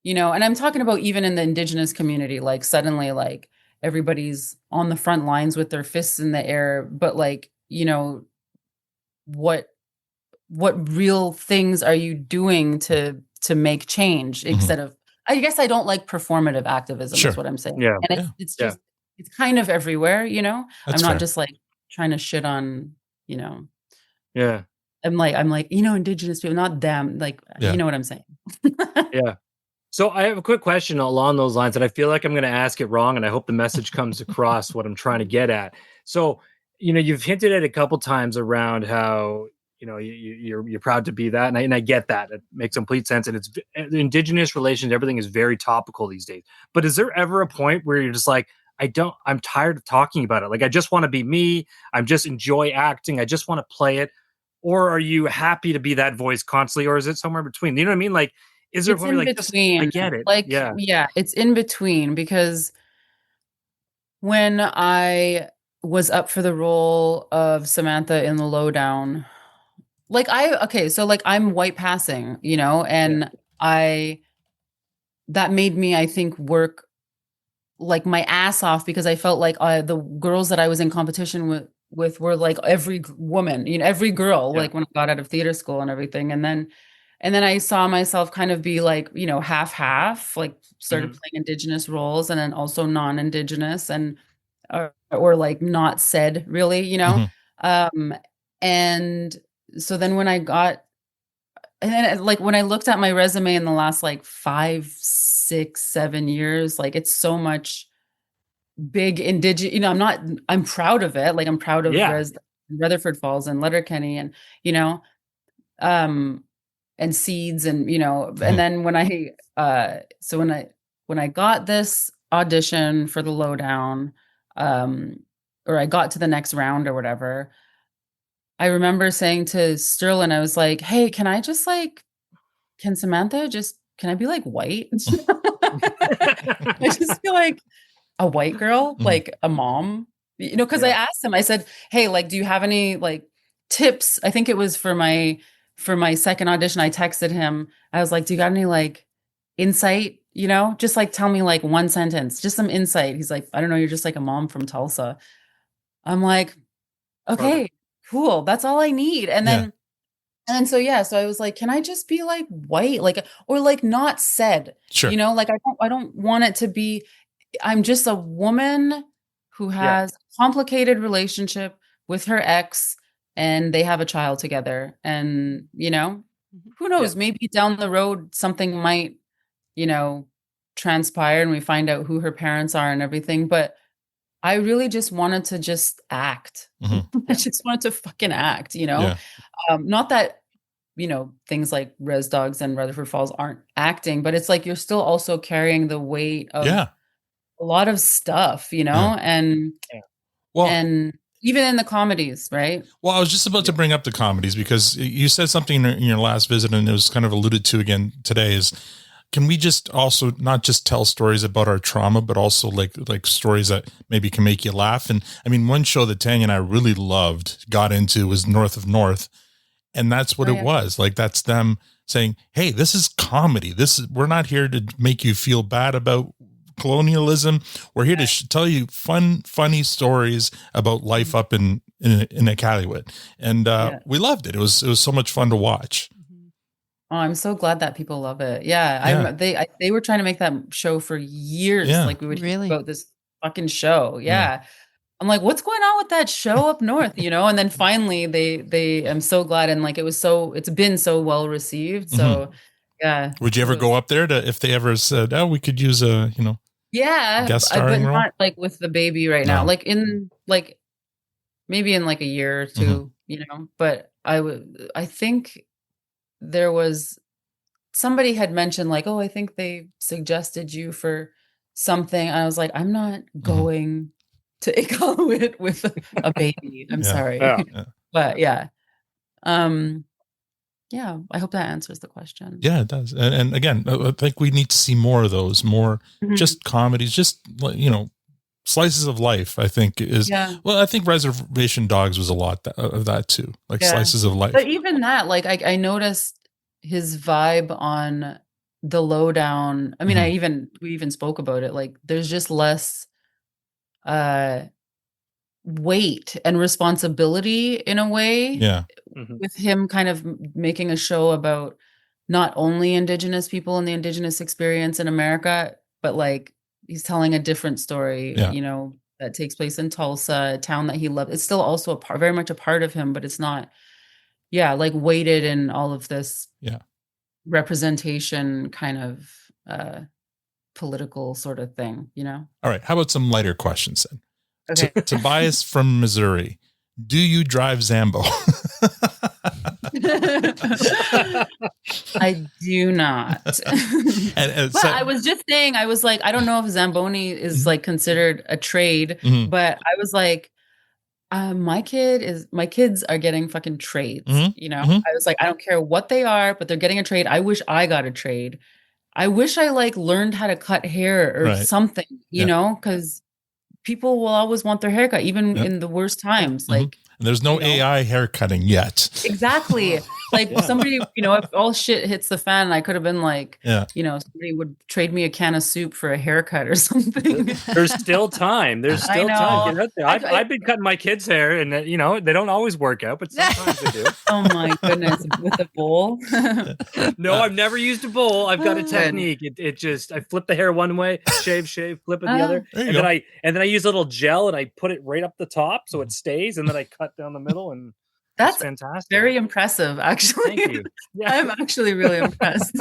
and I'm talking about even in the Indigenous community, like suddenly like everybody's on the front lines with their fists in the air, but like, what real things are you doing to make change instead of, I guess I don't like performative activism is what I'm saying. Yeah. And it's just, it's kind of everywhere, That's I'm not fair. just like trying to shit on, Yeah. I'm like, Indigenous people, not them. Like, you know what I'm saying? Yeah. So I have a quick question along those lines, and I feel like I'm going to ask it wrong, and I hope the message comes across what I'm trying to get at. So, you've hinted at a couple times around how, you're proud to be that. And I get that. It makes complete sense. And it's Indigenous relations, everything is very topical these days. But is there ever a point where you're just like, I'm tired of talking about it. Like, I just want to be me. I just enjoy acting. I just want to play it. Or are you happy to be that voice constantly? Or is it somewhere between? You know what I mean? Like, Is there It's probably in like just, between. I get it. Like, Yeah. yeah, it's in between because when I was up for the role of Samantha in The Lowdown, like so like I'm white passing, you know, and that made me, I think, work like my ass off because I felt like the girls that I was in competition with were like every woman, you know, every girl, Yeah. like when I got out of theater school and everything. And then I saw myself kind of be like, you know, half, like started playing Indigenous roles and then also non-Indigenous and or like not said really, you know. And so then when I got and then like when I looked at my resume in the last like 5, 6, 7 years, like it's so much big indigenous, you know, I'm proud of it. Like I'm proud of Yeah. Rutherford Falls and Letterkenny and, you know, and seeds and, you know, and then when so when I got this audition for The Lowdown, or I got to the next round or whatever, I remember saying to Sterling, I was like, hey, can I just like, can Samantha just, can I be like white? I just feel like a white girl, like a mom, you know, because I asked him, I said, hey, like, do you have any like tips? I think it was for my second audition. I texted him. I was like, do you got any like insight? You know, just like tell me like one sentence, just some insight. He's like, I don't know, you're just like a mom from Tulsa. I'm like, okay, cool. That's all I need. And then so so I was like, can I just be like white, like or like not said, Sure. you know, like I don't want it to be. I'm just a woman who has a complicated relationship with her ex, and they have a child together. And you know, who knows? Maybe down the road something might, you know, transpire, and we find out who her parents are and everything. But I really just wanted to just act. I just wanted to fucking act, you know? Not that, you know, things like Res Dogs and Rutherford Falls aren't acting, but it's like you're still also carrying the weight of a lot of stuff, you know? And and even in the comedies, right? Well, I was just about to bring up the comedies because you said something in your last visit and it was kind of alluded to again today is, can we just also not just tell stories about our trauma, but also like stories that maybe can make you laugh? And I mean, one show that Tanya and I really got into was North of North. And that's what it was. Like, that's them saying, hey, this is comedy. We're not here to make you feel bad about colonialism. We're here to tell you funny stories about life up in Iqaluit. And we loved it. It was so much fun to watch. Oh, I'm so glad that people love it. Yeah. They were trying to make that show for years. Like we would hear about this fucking show. Yeah. I'm like, what's going on with that show up north, you know? And then finally I'm so glad. And like, it's been so well received. So yeah. Would you ever go up there if they ever said, oh, we could use a, you know, guest starring role? Not like with the baby right now, like in like, maybe in like a year or two, you know, but I think there was somebody had mentioned like, oh, I think they suggested you for something. I was like, I'm not going to Iqaluit with a baby. I'm sorry. But yeah. Yeah, I hope that answers the question. Yeah, it does. And again, I think we need to see more of those, just comedies, just, you know, slices of life, I think well, I think Reservation Dogs was a lot of that too, like slices of life. But even that, like I noticed his vibe on The Lowdown. I mean, we even spoke about it. Like there's just less weight and responsibility in a way. With him kind of making a show about not only Indigenous people and the Indigenous experience in America, but like he's telling a different story, you know, that takes place in Tulsa, a town that he loved. It's still also very much a part of him, but it's not, like weighted in all of this representation kind of political sort of thing, you know? All right. How about some lighter questions then? Okay. Tobias from Missouri. Do you drive Zambo? I do not. But I was just saying, I was like, I don't know if Zamboni is like considered a trade, but I was like, My kids are getting fucking trades. Mhm, You know, mhm. I was like, I don't care what they are, but they're getting a trade. I wish I got a trade. I wish I like learned how to cut hair or Right. something, you Yeah. know, because people will always want their haircut, even Yep. in the worst times. Mhm. Like, And there's no you know? AI hair cutting yet. Exactly. Like somebody, you know, if all shit hits the fan, I could have been like, Yeah. you know, somebody would trade me a can of soup for a haircut or something. There's still time. There's I still time. know. Get out there. I've been cutting my kids' hair, and you know they don't always work out, but sometimes they do. Oh my goodness, with a bowl. No, I've never used a bowl. I've got a technique. It just I flip the hair one way, shave, flip it the other, There you and go. then I use a little gel and I put it right up the top so it stays, and then I cut down the middle, and That's it's fantastic. very impressive, actually. Thank you. Yeah. I'm actually really impressed.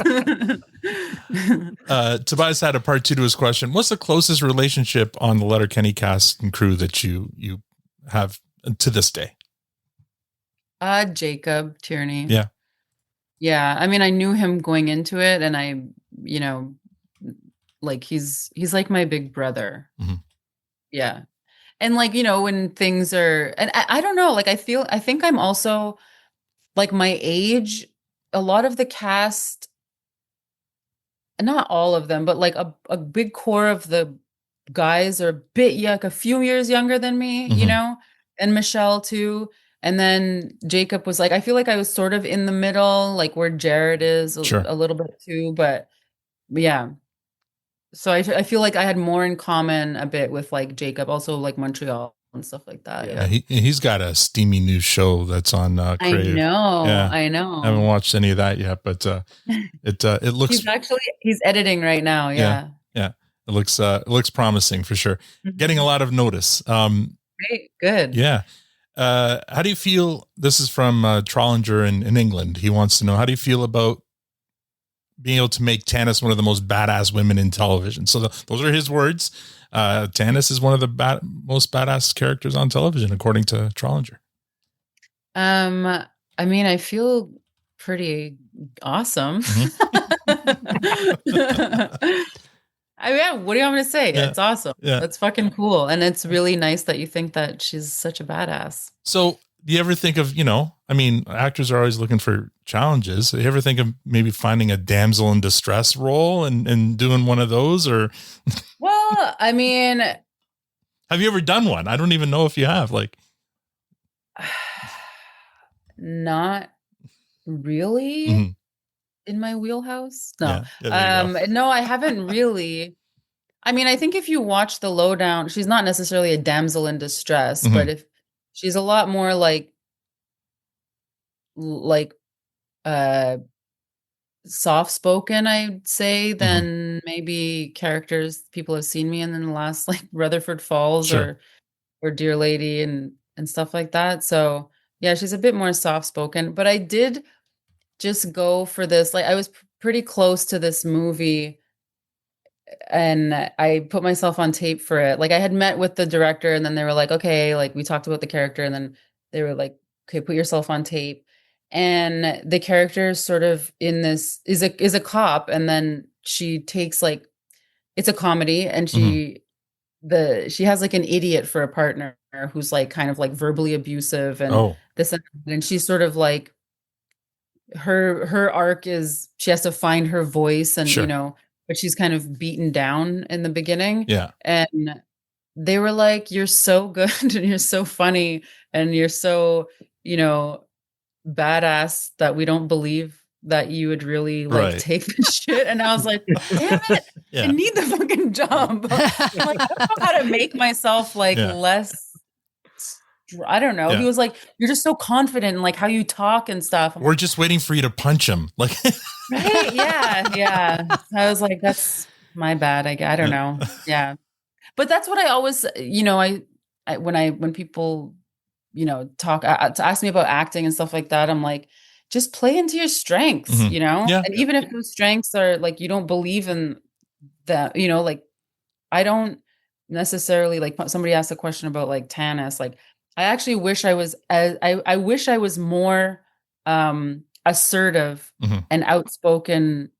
Tobias had a part 2 to his question. What's the closest relationship on the Letterkenny cast and crew that you have to this day? Jacob Tierney. Yeah. Yeah. I mean, I knew him going into it, and I, you know, like he's like my big brother. Mhm. Yeah. And like, you know, when things are, and I don't know, like I think I'm also like my age, a lot of the cast, not all of them, but like a big core of the guys are a bit like a few years younger than me, you Mhm. know, and Michelle too. And then Jacob was like, I feel like I was sort of in the middle, like where Jared is Sure. a little bit too, but yeah. So I feel like I had more in common a bit with like Jacob, also like Montreal and stuff like that. Yeah, he's got a steamy new show that's on Crave. I know. I haven't watched any of that yet, but it looks he's editing right now. Yeah. it looks promising for sure. Getting a lot of notice. Great, good. Yeah. How do you feel? This is from Trollinger in England. He wants to know, how do you feel about being able to make Tanis one of the most badass women in television? So those are his words. Tanis is one of the most badass characters on television, according to Trollinger. I mean, I feel pretty awesome. I mean, what do you want me to say? Yeah. It's awesome. Yeah. That's fucking cool. And it's really nice that you think that she's such a badass. So do you ever think of, you know, I mean, actors are always looking for challenges. So you ever think of maybe finding a damsel in distress role and doing one of those? Or Well, I mean, have you ever done one? I don't even know if you have. Like, not really. Mhm. In my wheelhouse? No. Yeah, there you go. No, I haven't really. I mean, I think if you watch the lowdown, she's not necessarily a damsel in distress, Mhm. but if she's a lot more like soft spoken, I'd say, than maybe characters people have seen me in the last, like Rutherford Falls Sure. or Dear Lady and stuff like that. So yeah, she's a bit more soft spoken, but I did just go for this. Like I was pretty close to this movie and I put myself on tape for it. Like I had met with the director and then they were like, okay, like we talked about the character and then they were like, okay, put yourself on tape. And the character sort of in this is a cop and then she takes like, it's a comedy and she has like an idiot for a partner who's like kind of like verbally abusive and this and she's sort of like her arc is she has to find her voice and Sure. you know, but she's kind of beaten down in the beginning. Yeah. And they were like, you're so good and you're so funny and you're so, you know, badass that we don't believe that you would really like take this shit. And I was like, damn it, I need the fucking job. I'm like, I don't know how to make myself like less. I don't know. Yeah. He was like, you're just so confident in like how you talk and stuff. We're just waiting for you to punch him. Like, right? Yeah. I was like, that's my bad. I don't know. Yeah. But that's what I always, you know, when people, you know, talk to ask me about acting and stuff like that, I'm like, just play into your strengths, you know? Yeah. And even if those strengths are like, you don't believe in that, you know, like I don't necessarily like somebody asked a question about like Tanis, like I actually wish I was I wish I was more assertive and outspoken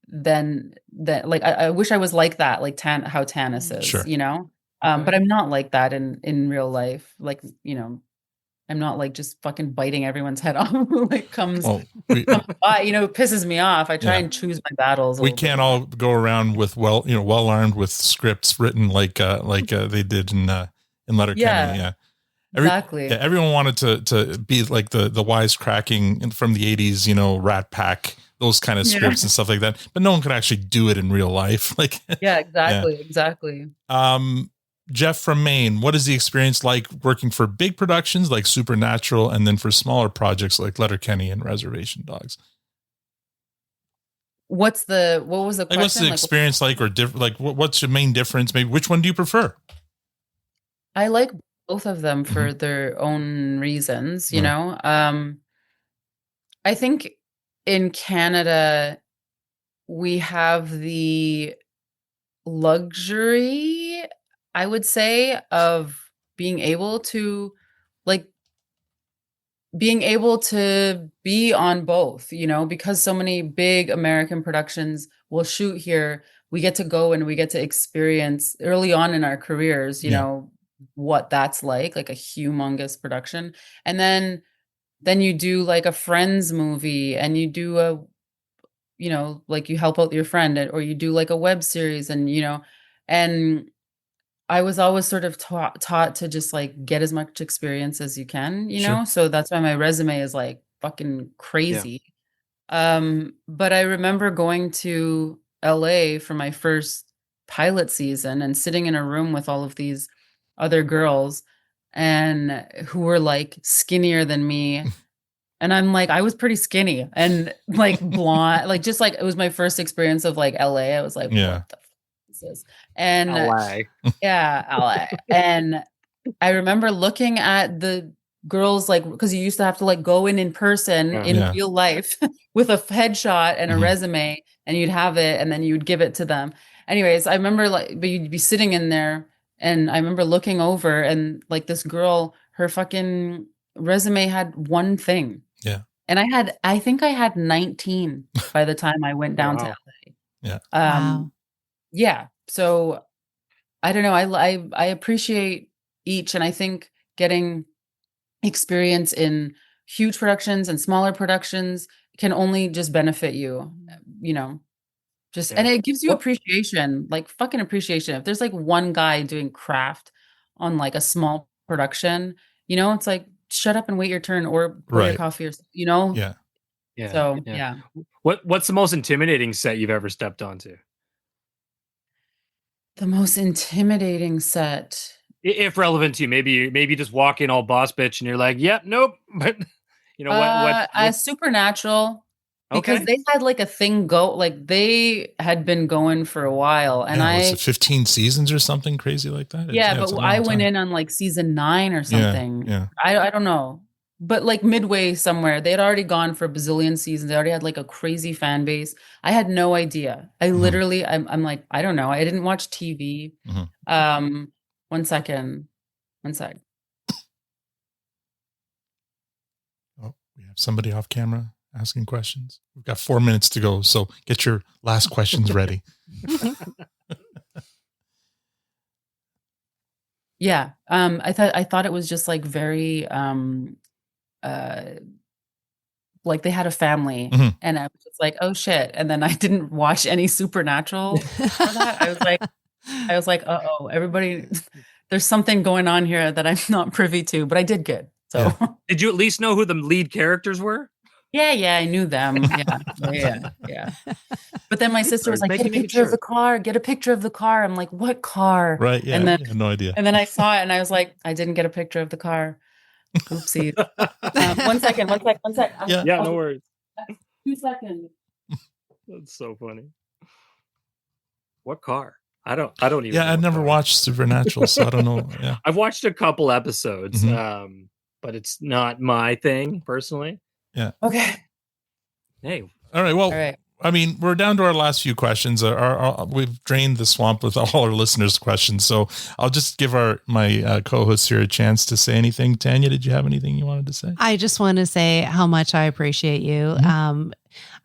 than that. Like I wish I was like that, like how Tanis is, Sure. you know? But I'm not like that in real life. Like, you know, I'm not like just fucking biting everyone's head off who like comes by, you know, it pisses me off. I try and choose my battles. We can't all go around with well armed with scripts written like they did in Letterkenny. Yeah. Exactly. Everyone wanted to be like the wisecracking from the 80s, you know, Rat Pack, those kind of scripts and stuff like that. But no one could actually do it in real life. Like, exactly. Jeff from Maine, what is the experience like working for big productions like Supernatural and then for smaller projects like Letterkenny and Reservation Dogs? What was the question? What's the experience like, or what's the main difference? Maybe which one do you prefer? I like both of them for their own reasons, you know. I think in Canada we have the luxury, I would say, of being able to be on both, you know, because so many big American productions will shoot here. We get to go and we get to experience early on in our careers, you know, what that's like a humongous production. And then you do like a Friends movie, and you do a, you know, like you help out your friend, or you do like a web series, and, you know, and I was always sort of taught to just like get as much experience as you can, you know? So that's why my resume is like fucking crazy. But I remember going to LA for my first pilot season and sitting in a room with all of these other girls and who were like skinnier than me. And I'm like, I was pretty skinny and like blonde, like just like it was my first experience of like LA. I was like, what the fuck is this? And LA. LA. And I remember looking at the girls, like, because you used to have to like go in person in real life with a headshot and a resume, and you'd have it and then you'd give it to them. Anyways, I remember like, but you'd be sitting in there, and I remember looking over, and like this girl, her fucking resume had one thing. Yeah. And I think I had 19 by the time I went down to LA. Yeah. Yeah. So I don't know. I appreciate each, and I think getting experience in huge productions and smaller productions can only just benefit you, you know, just, and it gives you appreciation, like fucking appreciation. If there's like one guy doing craft on like a small production, you know, it's like, shut up and wait your turn, or pour your coffee, or, you know? Yeah. So, What's the most intimidating set you've ever stepped onto? The most intimidating set, if relevant to you, maybe you just walk in all boss bitch and you're like, yep, nope. But you know what? Supernatural, because they had like a thing like they had been going for a while, and was it 15 seasons or something crazy like that? But I went in on like season 9 or something. I don't know, but like midway somewhere, they had already gone for a bazillion seasons. They already had like a crazy fan base. I had no idea. I literally, I'm like, I don't know. I didn't watch TV. One sec. Oh, we have somebody off camera asking questions. We've got 4 minutes to go, so get your last questions ready. I thought it was just like very like they had a family, and I was just like, oh shit. And then I didn't watch any Supernatural for that. I was like, uh-oh, everybody, there's something going on here that I'm not privy to, but I did good. So did you at least know who the lead characters were? Yeah, I knew them. Yeah. But then my sister was like, get a picture of the car. Get a picture of the car. I'm like, what car? Right, yeah, and then, I have no idea. And then I saw it, and I was like, I didn't get a picture of the car. Oopsie. One second. Yeah, no worries. 2 seconds. That's so funny. What car? I don't even know. I've never watched Supernatural, so I don't know. Yeah. I've watched a couple episodes, but it's not my thing personally. Yeah. Okay. Hey. All right. Well, I mean, we're down to our last few questions. We've drained the swamp with all our listeners' questions. So I'll just give my co-hosts here a chance to say anything. Tanya, did you have anything you wanted to say? I just want to say how much I appreciate you.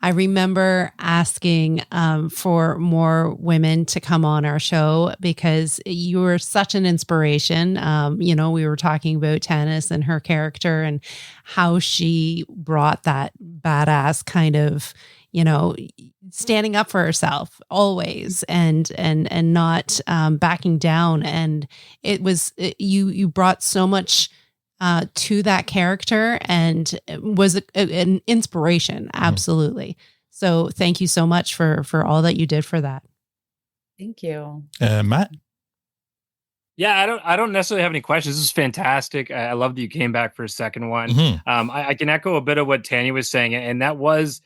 I remember asking for more women to come on our show because you were such an inspiration. We were talking about Tanis and her character and how she brought that badass kind of, standing up for herself always and not backing down. And it was, you brought so much to that character and was an inspiration. Absolutely. So thank you so much for all that you did for that. Thank you. Matt? Yeah, I don't necessarily have any questions. This is fantastic. I love that you came back for a second one. I can echo a bit of what Tanya was saying. And that was,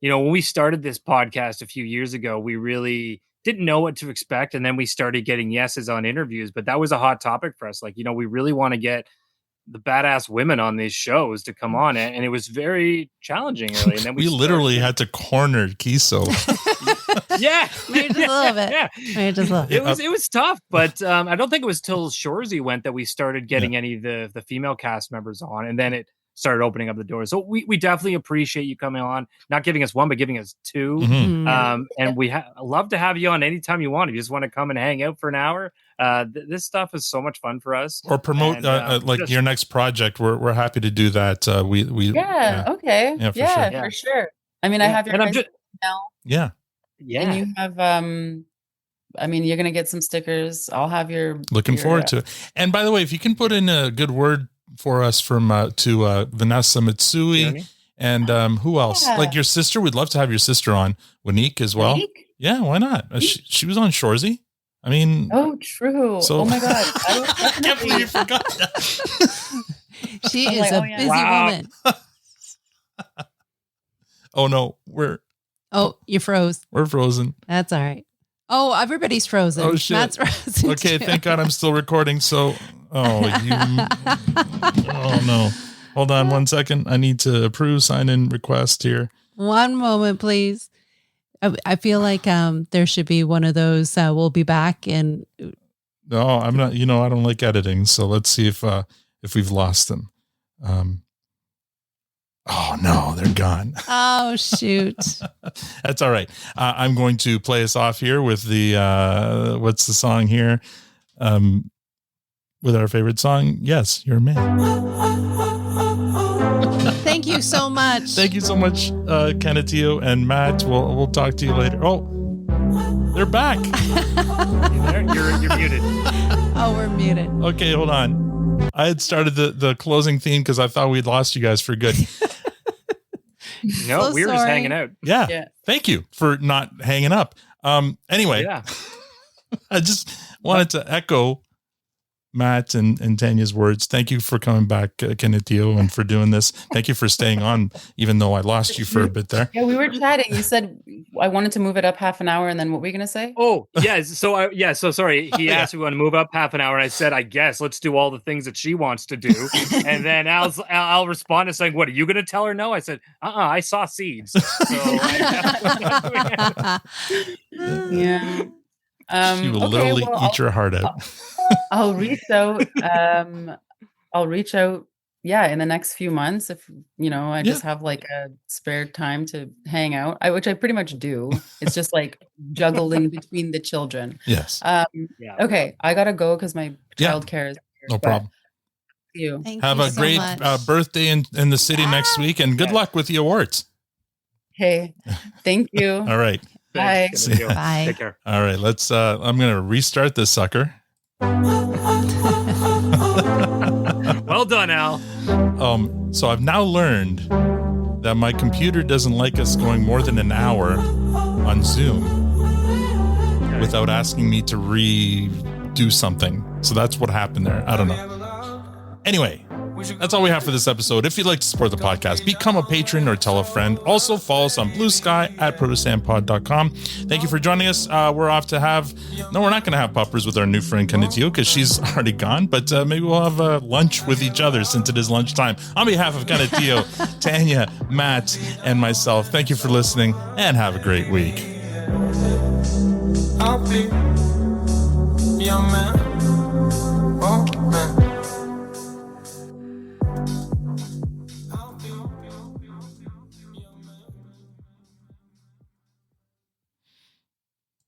when we started this podcast a few years ago, we really didn't know what to expect. And then we started getting yeses on interviews, but that was a hot topic for us. Like, we really want to get the badass women on these shows to come on, and it was very challenging early. And then we literally had to corner Kiso. Yeah, maybe just a little bit. Yeah, maybe just a little. It was tough, but I don't think it was till Shorzy went that we started getting any of the female cast members on, and then it started opening up the doors. So we definitely appreciate you coming on, not giving us one, but giving us two. And we love to have you on anytime you want. If you just want to come and hang out for an hour, this stuff is so much fun for us. Or promote your next project. We're happy to do that. Okay. Yeah, for sure. I mean, I have your email. Yeah. And you have you're gonna get some stickers. I'll have your looking forward to it. And by the way, if you can put in a good word for us from to Vanessa Mitsui and who else? Yeah. Like your sister, we'd love to have your sister on, Wanique as well. Wanique? Yeah, why not? She was on Shorzy. I mean, oh, true. So, oh my God, I can't believe you forgot that. She is a busy woman. Oh no, you froze. We're frozen. That's all right. Oh, everybody's frozen. Oh shit. Matt's frozen. Okay, too. thank God I'm still recording. So, oh no. Hold on 1 second. I need to approve sign-in request here. One moment, please. I feel like there should be one of those. We'll be back and. No, I'm not. I don't like editing. So let's see if we've lost them. Oh no, they're gone. Oh shoot. That's all right. I'm going to play us off here with the what's the song here? With our favorite song. Yes, You're a Man. Thank you so much. Thank you so much, Kaniehtiio and Matt. We'll talk to you later. Oh, they're back. You're muted. Oh, we're muted. Okay, hold on. I had started the closing theme because I thought we'd lost you guys for good. No, So we were just sorry. hanging out. Yeah. Thank you for not hanging up. Anyway, Yeah. I just wanted to echo Matt and Tanya's words. Thank you for coming back, Kaniehtiio, and for doing this. Thank you for staying on, even though I lost you for a bit there. Yeah, we were chatting. You said I wanted to move it up half an hour, and then what were you going to say? Oh, yeah. So sorry. He asked if we want to move up half an hour, and I said, I guess let's do all the things that she wants to do. And then I'll respond to saying, "What are you going to tell her?" No, I said, I saw seeds. So Yeah. She will literally eat your heart out. I'll reach out. Yeah, in the next few months, if I just have like a spare time to hang out, which I pretty much do. It's just like juggling between the children. Yes. Okay, I gotta go because my childcare is here, No problem. Thank you. Have a great birthday in the city next week, and good luck with the awards. Hey, thank you. All right. Bye. See ya. Bye. Take care. All right. Let's. I'm gonna restart this sucker. Well done, Al. So I've now learned that my computer doesn't like us going more than an hour on Zoom without asking me to redo something. So that's what happened there. I don't know. Anyway, That's all we have for this episode. If you'd like to support the podcast, become a patron or tell a friend. Also, follow us on Blue Sky at protostandpod.com. Thank you for joining us. We're off to have... No, we're not going to have puppers with our new friend Kaniehtiio because she's already gone, but maybe we'll have lunch with each other since it is lunchtime. On behalf of Kaniehtiio, Tanya, Matt, and myself, thank you for listening and have a great week. I'll be your man. Oh, man.